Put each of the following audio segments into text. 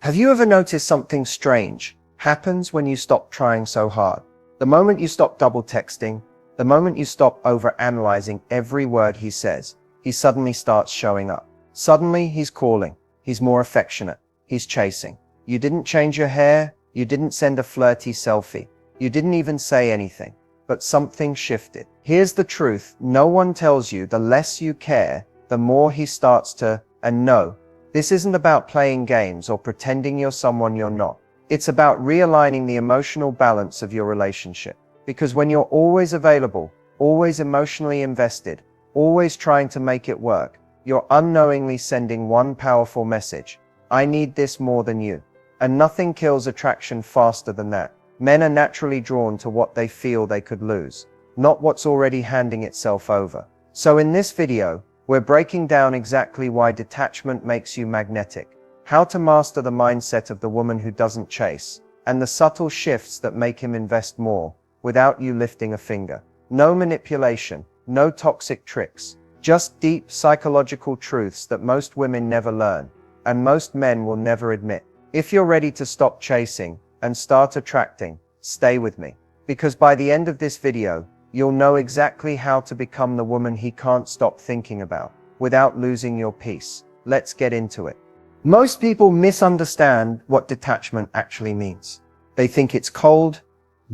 Have you ever noticed something strange happens when you stop trying so hard? The moment you stop double texting, the moment you stop over-analyzing every word he says, he suddenly starts showing up. Suddenly he's calling, he's more affectionate, he's chasing. You didn't change your hair, you didn't send a flirty selfie, you didn't even say anything, but something shifted. Here's the truth, no one tells you the less you care, the more he starts to, and no, this isn't about playing games or pretending you're someone you're not. It's about realigning the emotional balance of your relationship. Because when you're always available, always emotionally invested, always trying to make it work, you're unknowingly sending one powerful message. I need this more than you. And nothing kills attraction faster than that. Men are naturally drawn to what they feel they could lose, not what's already handing itself over. So in this video, we're breaking down exactly why detachment makes you magnetic, how to master the mindset of the woman who doesn't chase, and the subtle shifts that make him invest more, without you lifting a finger. No manipulation, no toxic tricks, just deep psychological truths that most women never learn, and most men will never admit. If you're ready to stop chasing and start attracting, stay with me. Because by the end of this video, you'll know exactly how to become the woman he can't stop thinking about, without losing your peace. Let's get into it. Most people misunderstand what detachment actually means. They think it's cold,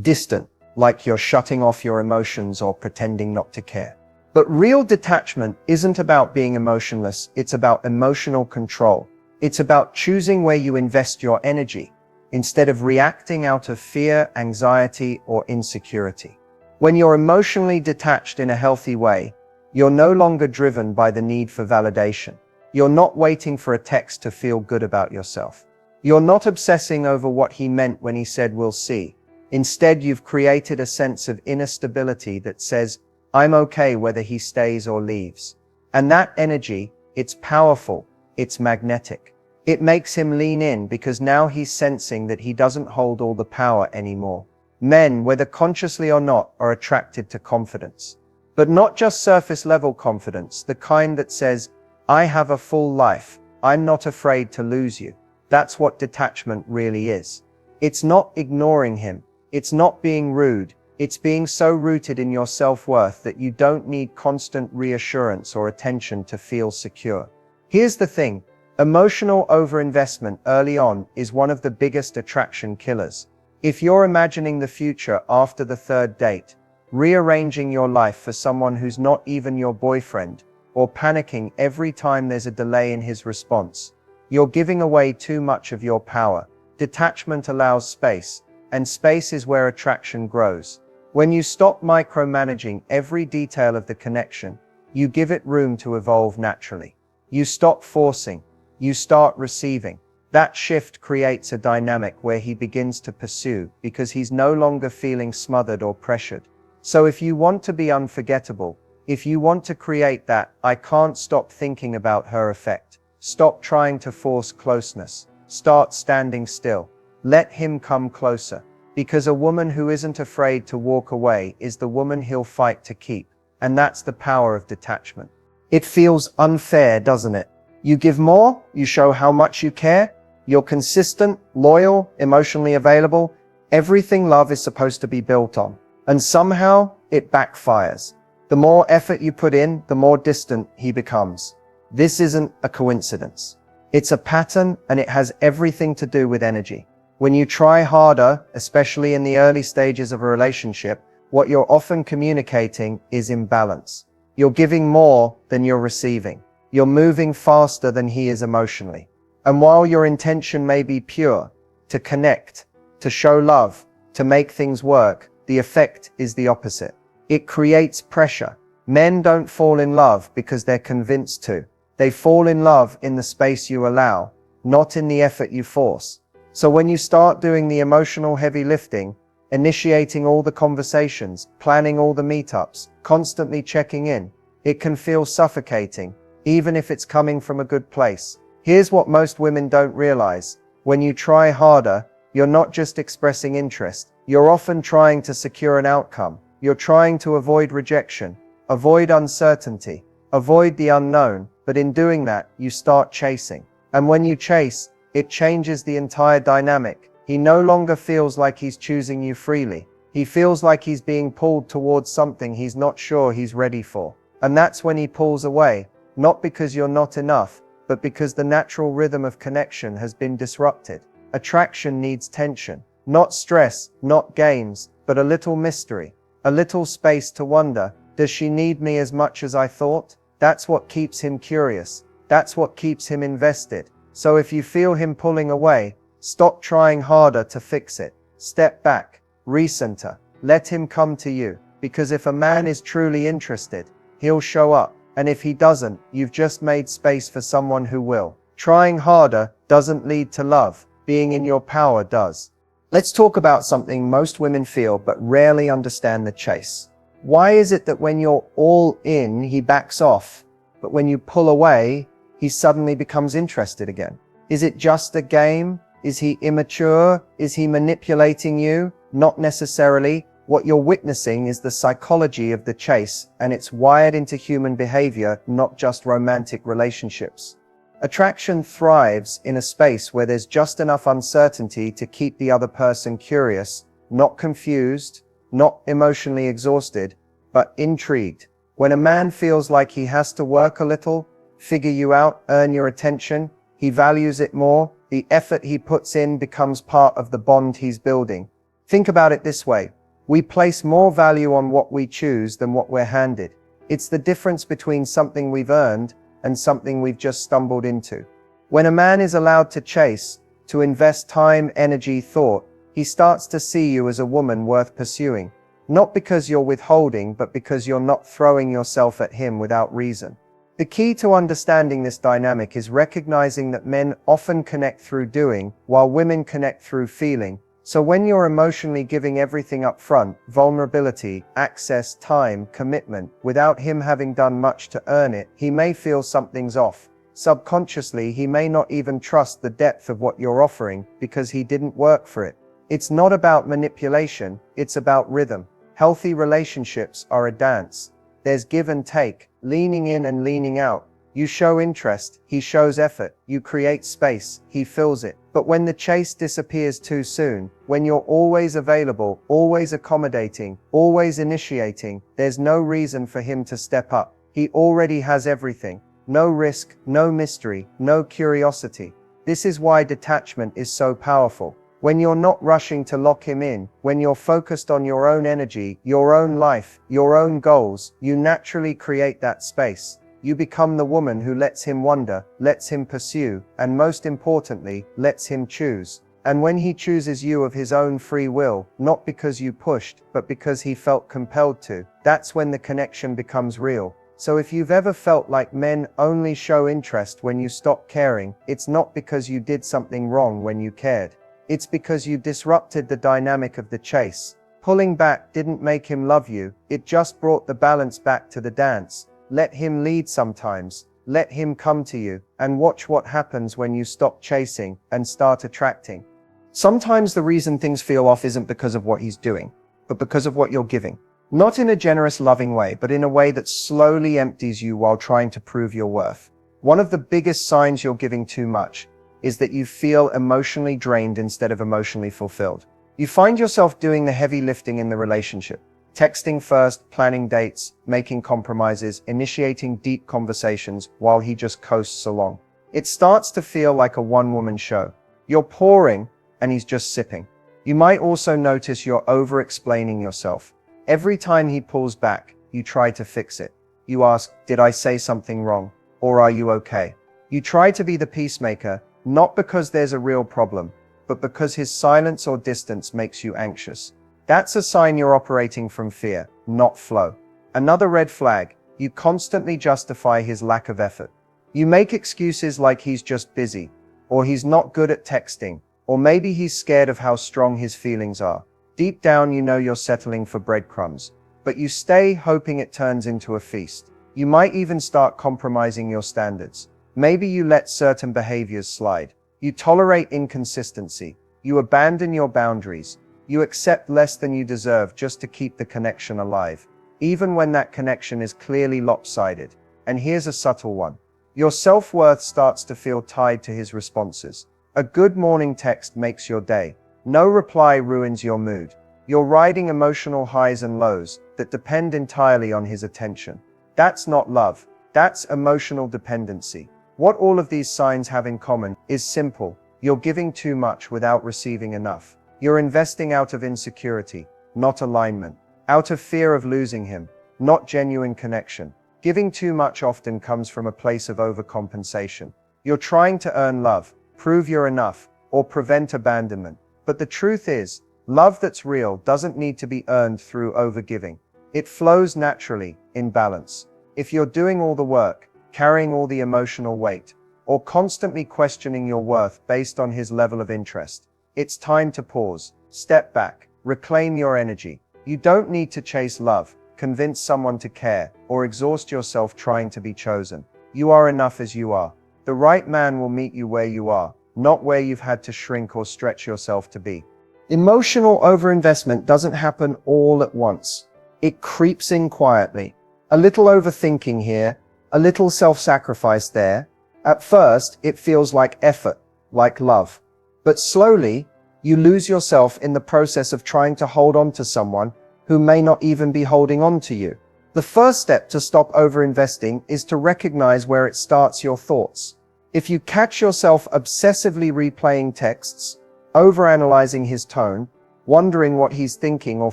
distant, like you're shutting off your emotions or pretending not to care. But real detachment isn't about being emotionless, it's about emotional control. It's about choosing where you invest your energy, instead of reacting out of fear, anxiety, or insecurity. When you're emotionally detached in a healthy way, you're no longer driven by the need for validation. You're not waiting for a text to feel good about yourself. You're not obsessing over what he meant when he said we'll see. Instead, you've created a sense of inner stability that says, I'm okay whether he stays or leaves. And that energy, it's powerful, it's magnetic. It makes him lean in because now he's sensing that he doesn't hold all the power anymore. Men, whether consciously or not, are attracted to confidence. But not just surface-level confidence, the kind that says, I have a full life, I'm not afraid to lose you. That's what detachment really is. It's not ignoring him, it's not being rude, it's being so rooted in your self-worth that you don't need constant reassurance or attention to feel secure. Here's the thing, emotional overinvestment early on is one of the biggest attraction killers. If you're imagining the future after the third date, rearranging your life for someone who's not even your boyfriend, or panicking every time there's a delay in his response, you're giving away too much of your power. Detachment allows space, and space is where attraction grows. When you stop micromanaging every detail of the connection, you give it room to evolve naturally. You stop forcing, you start receiving. That shift creates a dynamic where he begins to pursue because he's no longer feeling smothered or pressured. So if you want to be unforgettable, if you want to create that I can't stop thinking about her effect, stop trying to force closeness, start standing still. Let him come closer. Because a woman who isn't afraid to walk away is the woman he'll fight to keep. And that's the power of detachment. It feels unfair, doesn't it? You give more, you show how much you care, you're consistent, loyal, emotionally available, everything love is supposed to be built on. And somehow, it backfires. The more effort you put in, the more distant he becomes. This isn't a coincidence. It's a pattern, and it has everything to do with energy. When you try harder, especially in the early stages of a relationship, what you're often communicating is imbalance. You're giving more than you're receiving. You're moving faster than he is emotionally. And while your intention may be pure, to connect, to show love, to make things work, the effect is the opposite. It creates pressure. Men don't fall in love because they're convinced to. They fall in love in the space you allow, not in the effort you force. So when you start doing the emotional heavy lifting, initiating all the conversations, planning all the meetups, constantly checking in, it can feel suffocating, even if it's coming from a good place. Here's what most women don't realize. When you try harder, you're not just expressing interest. You're often trying to secure an outcome. You're trying to avoid rejection, avoid uncertainty, avoid the unknown. But in doing that, you start chasing. And when you chase, It changes the entire dynamic. He no longer feels like he's choosing you freely. He feels like he's being pulled towards something he's not sure he's ready for. And that's when he pulls away, not because you're not enough, but because the natural rhythm of connection has been disrupted. Attraction needs tension, not stress, not games, but a little mystery, a little space to wonder, does she need me as much as I thought? That's what keeps him curious. That's what keeps him invested. So if you feel him pulling away, stop trying harder to fix it. Step back, recenter, let him come to you. Because if a man is truly interested, he'll show up. And if he doesn't, you've just made space for someone who will. Trying harder doesn't lead to love. Being in your power does. Let's talk about something most women feel but rarely understand: the chase. Why is it that when you're all in, he backs off, but when you pull away, he suddenly becomes interested again? Is it just a game? Is he immature? Is he manipulating you? Not necessarily. What you're witnessing is the psychology of the chase, and it's wired into human behavior, not just romantic relationships. Attraction thrives in a space where there's just enough uncertainty to keep the other person curious, not confused, not emotionally exhausted, but intrigued. When a man feels like he has to work a little, figure you out, earn your attention, he values it more. The effort he puts in becomes part of the bond he's building. Think about it this way. We place more value on what we choose than what we're handed. It's the difference between something we've earned and something we've just stumbled into. When a man is allowed to chase, to invest time, energy, thought, he starts to see you as a woman worth pursuing. Not because you're withholding, but because you're not throwing yourself at him without reason. The key to understanding this dynamic is recognizing that men often connect through doing, while women connect through feeling. So when you're emotionally giving everything up front, vulnerability, access, time, commitment, without him having done much to earn it, he may feel something's off. Subconsciously, he may not even trust the depth of what you're offering because he didn't work for it. It's not about manipulation, it's about rhythm. Healthy relationships are a dance. There's give and take, leaning in and leaning out. You show interest, he shows effort. You create space, he fills it. But when the chase disappears too soon, when you're always available, always accommodating, always initiating, there's no reason for him to step up. He already has everything. No risk, no mystery, no curiosity. This is why detachment is so powerful. When you're not rushing to lock him in, when you're focused on your own energy, your own life, your own goals, you naturally create that space. You become the woman who lets him wonder, lets him pursue, and most importantly, lets him choose. And when he chooses you of his own free will, not because you pushed, but because he felt compelled to, that's when the connection becomes real. So if you've ever felt like men only show interest when you stop caring, it's not because you did something wrong when you cared. It's because you disrupted the dynamic of the chase. Pulling back didn't make him love you, it just brought the balance back to the dance. Let him lead sometimes, let him come to you, and watch what happens when you stop chasing and start attracting. Sometimes the reason things feel off isn't because of what he's doing, but because of what you're giving. Not in a generous, loving way, but in a way that slowly empties you while trying to prove your worth. One of the biggest signs you're giving too much is that you feel emotionally drained instead of emotionally fulfilled. You find yourself doing the heavy lifting in the relationship. Texting first, planning dates, making compromises, initiating deep conversations while he just coasts along. It starts to feel like a one-woman show. You're pouring and he's just sipping. You might also notice you're over-explaining yourself. Every time he pulls back, you try to fix it. You ask, did I say something wrong? Or are you okay? You try to be the peacemaker, not because there's a real problem, but because his silence or distance makes you anxious. That's a sign you're operating from fear, not flow. Another red flag, you constantly justify his lack of effort. You make excuses like he's just busy, or he's not good at texting, or maybe he's scared of how strong his feelings are. Deep down you know you're settling for breadcrumbs, but you stay hoping it turns into a feast. You might even start compromising your standards. Maybe you let certain behaviors slide. You tolerate inconsistency. You abandon your boundaries. You accept less than you deserve just to keep the connection alive, even when that connection is clearly lopsided. And here's a subtle one. Your self-worth starts to feel tied to his responses. A good morning text makes your day. No reply ruins your mood. You're riding emotional highs and lows that depend entirely on his attention. That's not love. That's emotional dependency. What all of these signs have in common is simple. You're giving too much without receiving enough. You're investing out of insecurity, not alignment. Out of fear of losing him, not genuine connection. Giving too much often comes from a place of overcompensation. You're trying to earn love, prove you're enough, or prevent abandonment. But the truth is, love that's real doesn't need to be earned through overgiving. It flows naturally, in balance. If you're doing all the work, carrying all the emotional weight, or constantly questioning your worth based on his level of interest, it's time to pause, step back, reclaim your energy. You don't need to chase love, convince someone to care, or exhaust yourself trying to be chosen. You are enough as you are. The right man will meet you where you are, not where you've had to shrink or stretch yourself to be. Emotional overinvestment doesn't happen all at once. It creeps in quietly. A little overthinking here, a little self-sacrifice there. At first, it feels like effort, like love. But slowly, you lose yourself in the process of trying to hold on to someone who may not even be holding on to you. The first step to stop overinvesting is to recognize where it starts: your thoughts. If you catch yourself obsessively replaying texts, overanalyzing his tone, wondering what he's thinking or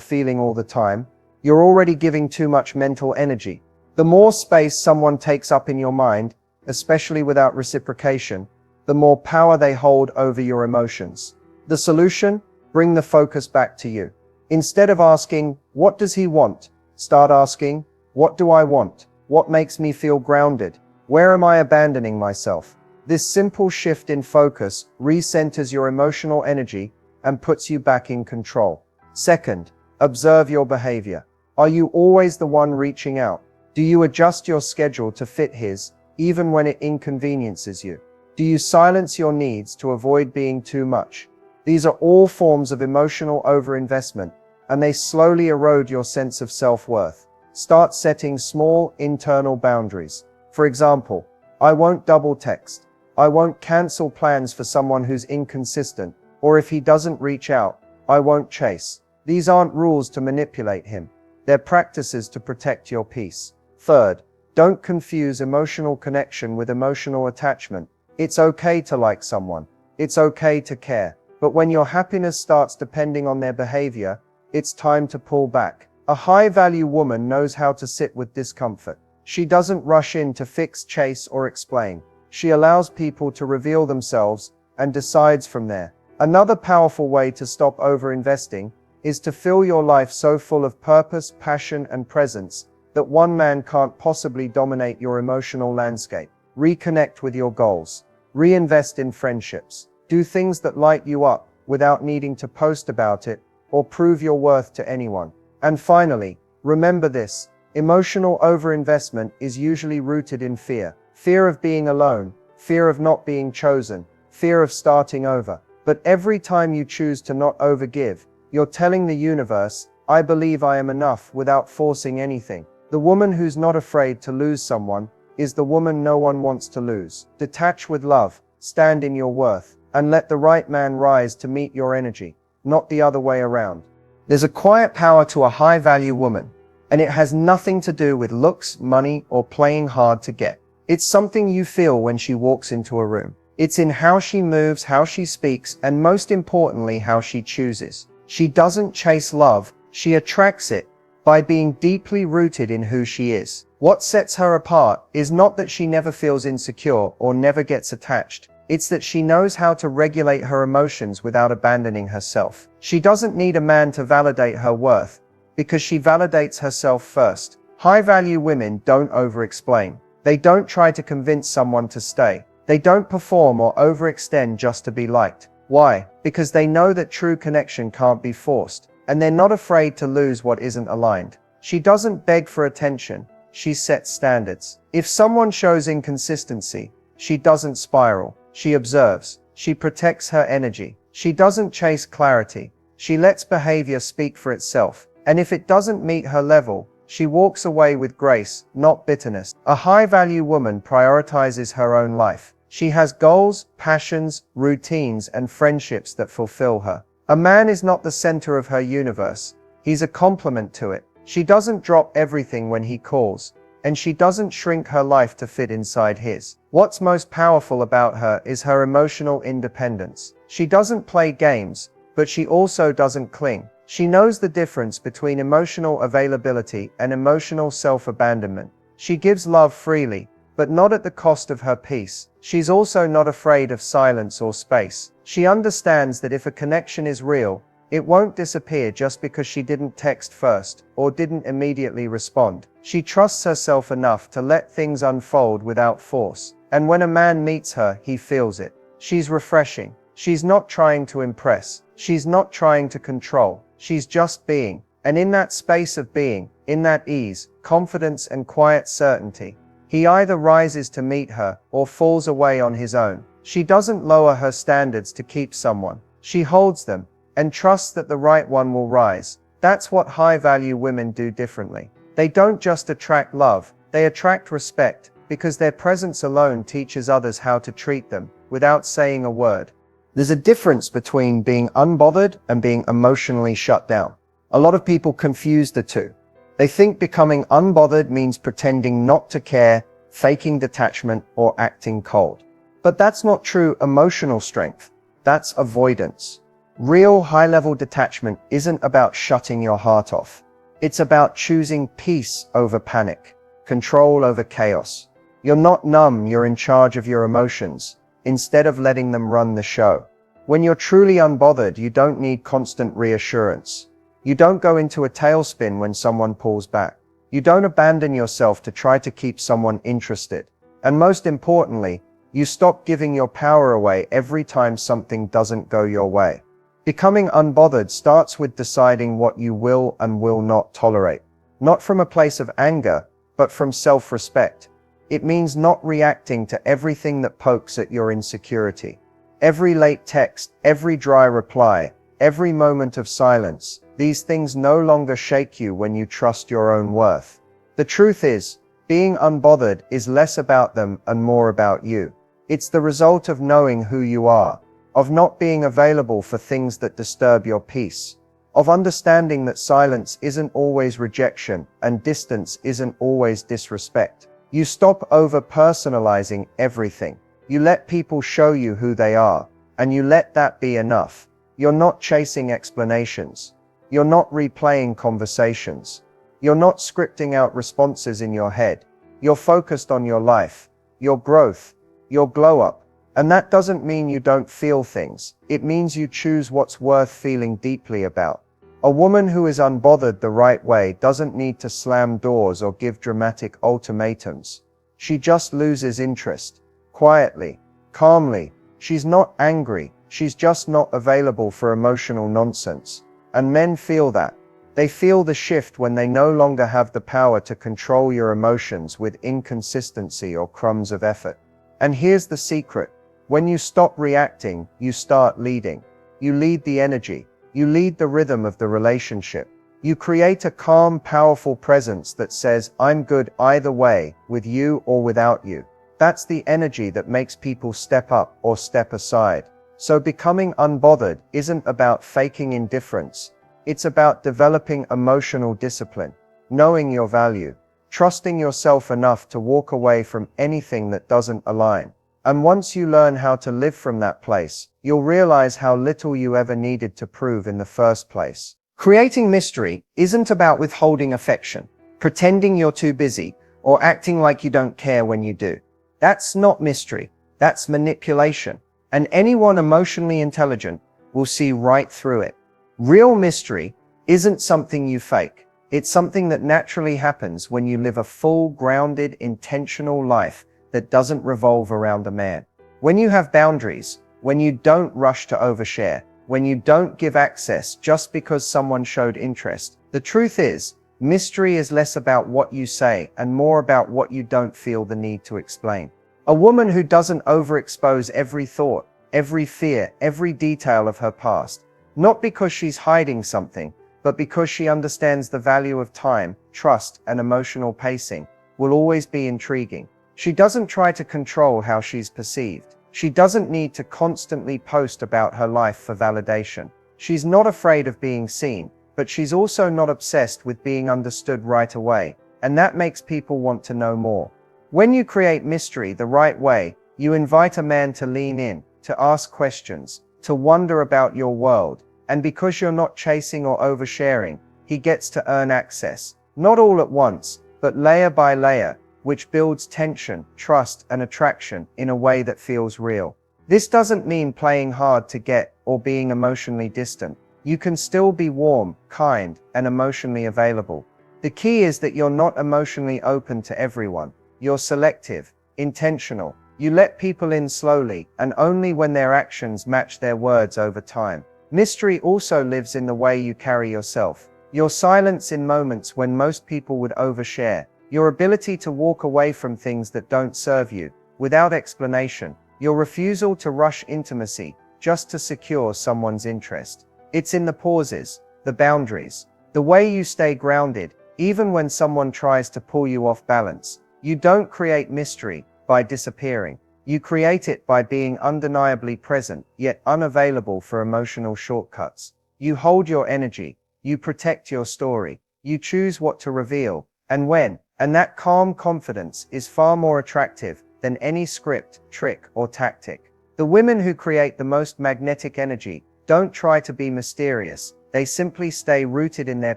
feeling all the time, you're already giving too much mental energy. The more space someone takes up in your mind, especially without reciprocation, the more power they hold over your emotions. The solution? Bring the focus back to you. Instead of asking, "What does he want?" start asking, "What do I want? What makes me feel grounded? Where am I abandoning myself?" This simple shift in focus recenters your emotional energy and puts you back in control. Second, observe your behavior. Are you always the one reaching out? Do you adjust your schedule to fit his, even when it inconveniences you? Do you silence your needs to avoid being too much? These are all forms of emotional overinvestment, and they slowly erode your sense of self-worth. Start setting small, internal boundaries. For example, I won't double text. I won't cancel plans for someone who's inconsistent, or if he doesn't reach out, I won't chase. These aren't rules to manipulate him. They're practices to protect your peace. Third, don't confuse emotional connection with emotional attachment. It's okay to like someone. It's okay to care. But when your happiness starts depending on their behavior, it's time to pull back. A high-value woman knows how to sit with discomfort. She doesn't rush in to fix, chase, or explain. She allows people to reveal themselves and decides from there. Another powerful way to stop overinvesting is to fill your life so full of purpose, passion, and presence that one man can't possibly dominate your emotional landscape. Reconnect with your goals. Reinvest in friendships. Do things that light you up without needing to post about it or prove your worth to anyone. And finally, remember this: emotional overinvestment is usually rooted in fear. Fear of being alone, fear of not being chosen, fear of starting over. But every time you choose to not overgive, you're telling the universe, "I believe I am enough," without forcing anything. The woman who's not afraid to lose someone is the woman no one wants to lose. Detach with love, stand in your worth, and let the right man rise to meet your energy, not the other way around. There's a quiet power to a high-value woman, and it has nothing to do with looks, money, or playing hard to get. It's something you feel when she walks into a room. It's in how she moves, how she speaks, and most importantly, how she chooses. She doesn't chase love, she attracts it by being deeply rooted in who she is. What sets her apart is not that she never feels insecure or never gets attached. It's that she knows how to regulate her emotions without abandoning herself. She doesn't need a man to validate her worth, because she validates herself first. High-value women don't over-explain. They don't try to convince someone to stay. They don't perform or overextend just to be liked. Why? Because they know that true connection can't be forced, and they're not afraid to lose what isn't aligned. She doesn't beg for attention. She sets standards. If someone shows inconsistency, she doesn't spiral. She observes. She protects her energy. She doesn't chase clarity. She lets behavior speak for itself. And if it doesn't meet her level, she walks away with grace, not bitterness. A high-value woman prioritizes her own life. She has goals, passions, routines, and friendships that fulfill her. A man is not the center of her universe. He's a complement to it. She doesn't drop everything when he calls, and she doesn't shrink her life to fit inside his. What's most powerful about her is her emotional independence. She doesn't play games, but she also doesn't cling. She knows the difference between emotional availability and emotional self-abandonment. She gives love freely, but not at the cost of her peace. She's also not afraid of silence or space. She understands that if a connection is real, it won't disappear just because she didn't text first or didn't immediately respond. She trusts herself enough to let things unfold without force. And when a man meets her, he feels it. She's refreshing. She's not trying to impress. She's not trying to control. She's just being. And in that space of being, in that ease, confidence, and quiet certainty, he either rises to meet her or falls away on his own. She doesn't lower her standards to keep someone. She holds them and trusts that the right one will rise. That's what high-value women do differently. They don't just attract love, they attract respect, because their presence alone teaches others how to treat them, without saying a word. There's a difference between being unbothered and being emotionally shut down. A lot of people confuse the two. They think becoming unbothered means pretending not to care, faking detachment, or acting cold. But that's not true emotional strength. That's avoidance. Real high-level detachment isn't about shutting your heart off. It's about choosing peace over panic, control over chaos. You're not numb, you're in charge of your emotions, instead of letting them run the show. When you're truly unbothered, you don't need constant reassurance. You don't go into a tailspin when someone pulls back. You don't abandon yourself to try to keep someone interested. And most importantly, you stop giving your power away every time something doesn't go your way. Becoming unbothered starts with deciding what you will and will not tolerate. Not from a place of anger, but from self-respect. It means not reacting to everything that pokes at your insecurity. Every late text, every dry reply, every moment of silence, these things no longer shake you when you trust your own worth. The truth is, being unbothered is less about them and more about you. It's the result of knowing who you are, of not being available for things that disturb your peace, of understanding that silence isn't always rejection and distance isn't always disrespect. You stop over-personalizing everything. You let people show you who they are, and you let that be enough. You're not chasing explanations. You're not replaying conversations. You're not scripting out responses in your head. You're focused on your life, your growth, your glow-up. And that doesn't mean you don't feel things. It means you choose what's worth feeling deeply about. A woman who is unbothered the right way doesn't need to slam doors or give dramatic ultimatums. She just loses interest. Quietly, calmly. She's not angry. She's just not available for emotional nonsense. And men feel that. They feel the shift when they no longer have the power to control your emotions with inconsistency or crumbs of effort. And here's the secret. When you stop reacting, you start leading. You lead the energy. You lead the rhythm of the relationship. You create a calm, powerful presence that says, I'm good either way, with you or without you. That's the energy that makes people step up or step aside. So becoming unbothered isn't about faking indifference. It's about developing emotional discipline, knowing your value, trusting yourself enough to walk away from anything that doesn't align. And once you learn how to live from that place, you'll realize how little you ever needed to prove in the first place. Creating mystery isn't about withholding affection, pretending you're too busy, or acting like you don't care when you do. That's not mystery, that's manipulation. And anyone emotionally intelligent will see right through it. Real mystery isn't something you fake. It's something that naturally happens when you live a full, grounded, intentional life that doesn't revolve around a man. When you have boundaries, when you don't rush to overshare, when you don't give access just because someone showed interest. The truth is, mystery is less about what you say and more about what you don't feel the need to explain. A woman who doesn't overexpose every thought, every fear, every detail of her past, not because she's hiding something, but because she understands the value of time, trust, and emotional pacing, will always be intriguing. She doesn't try to control how she's perceived. She doesn't need to constantly post about her life for validation. She's not afraid of being seen, but she's also not obsessed with being understood right away, and that makes people want to know more. When you create mystery the right way, you invite a man to lean in, to ask questions, to wonder about your world, and because you're not chasing or oversharing, he gets to earn access, not all at once, but layer by layer, which builds tension, trust, and attraction in a way that feels real. This doesn't mean playing hard to get or being emotionally distant. You can still be warm, kind, and emotionally available. The key is that you're not emotionally open to everyone. You're selective, intentional. You let people in slowly, and only when their actions match their words over time. Mystery also lives in the way you carry yourself. Your silence in moments when most people would overshare. Your ability to walk away from things that don't serve you, without explanation. Your refusal to rush intimacy, just to secure someone's interest. It's in the pauses, the boundaries, the way you stay grounded, even when someone tries to pull you off balance. You don't create mystery by disappearing. You create it by being undeniably present, yet unavailable for emotional shortcuts. You hold your energy. You protect your story. You choose what to reveal, and when. And that calm confidence is far more attractive than any script, trick, or tactic. The women who create the most magnetic energy don't try to be mysterious. They simply stay rooted in their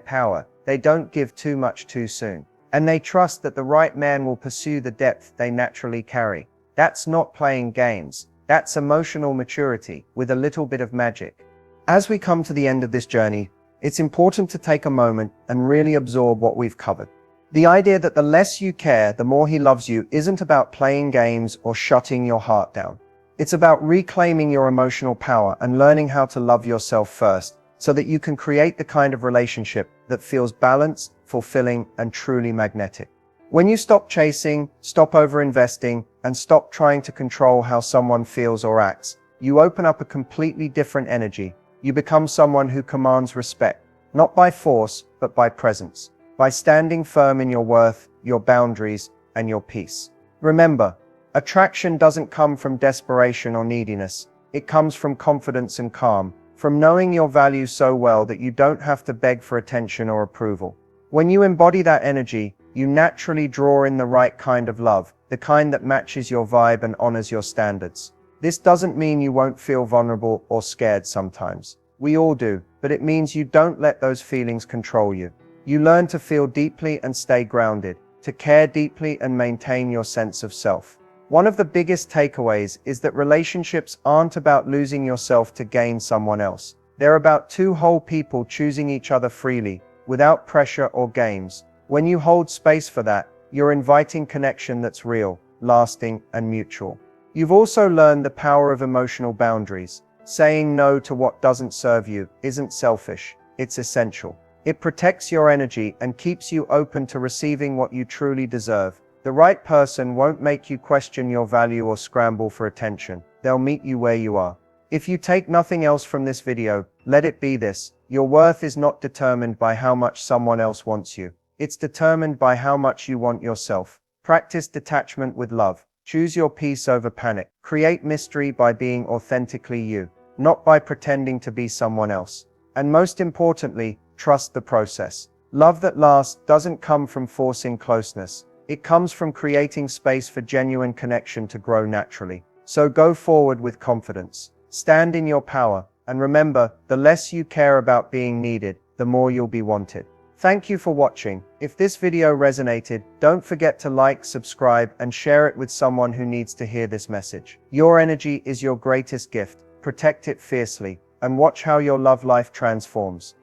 power. They don't give too much too soon. And they trust that the right man will pursue the depth they naturally carry. That's not playing games. That's emotional maturity with a little bit of magic. As we come to the end of this journey, it's important to take a moment and really absorb what we've covered. The idea that the less you care, the more he loves you isn't about playing games or shutting your heart down. It's about reclaiming your emotional power and learning how to love yourself first, so that you can create the kind of relationship that feels balanced, fulfilling, and truly magnetic. When you stop chasing, stop overinvesting, and stop trying to control how someone feels or acts, you open up a completely different energy. You become someone who commands respect, not by force, but by presence. By standing firm in your worth, your boundaries, and your peace. Remember, attraction doesn't come from desperation or neediness. It comes from confidence and calm, from knowing your value so well that you don't have to beg for attention or approval. When you embody that energy, you naturally draw in the right kind of love, the kind that matches your vibe and honors your standards. This doesn't mean you won't feel vulnerable or scared sometimes. We all do, but it means you don't let those feelings control you. You learn to feel deeply and stay grounded, to care deeply and maintain your sense of self. One of the biggest takeaways is that relationships aren't about losing yourself to gain someone else. They're about two whole people choosing each other freely, without pressure or games. When you hold space for that, you're inviting connection that's real, lasting, and mutual. You've also learned the power of emotional boundaries. Saying no to what doesn't serve you isn't selfish, it's essential. It protects your energy and keeps you open to receiving what you truly deserve. The right person won't make you question your value or scramble for attention. They'll meet you where you are. If you take nothing else from this video, let it be this: your worth is not determined by how much someone else wants you. It's determined by how much you want yourself. Practice detachment with love. Choose your peace over panic. Create mystery by being authentically you, not by pretending to be someone else. And most importantly, trust the process. Love that lasts doesn't come from forcing closeness. It comes from creating space for genuine connection to grow naturally. So go forward with confidence. Stand in your power, and remember, the less you care about being needed, the more you'll be wanted. Thank you for watching. If this video resonated, don't forget to like, subscribe, and share it with someone who needs to hear this message. Your energy is your greatest gift. Protect it fiercely, and watch how your love life transforms.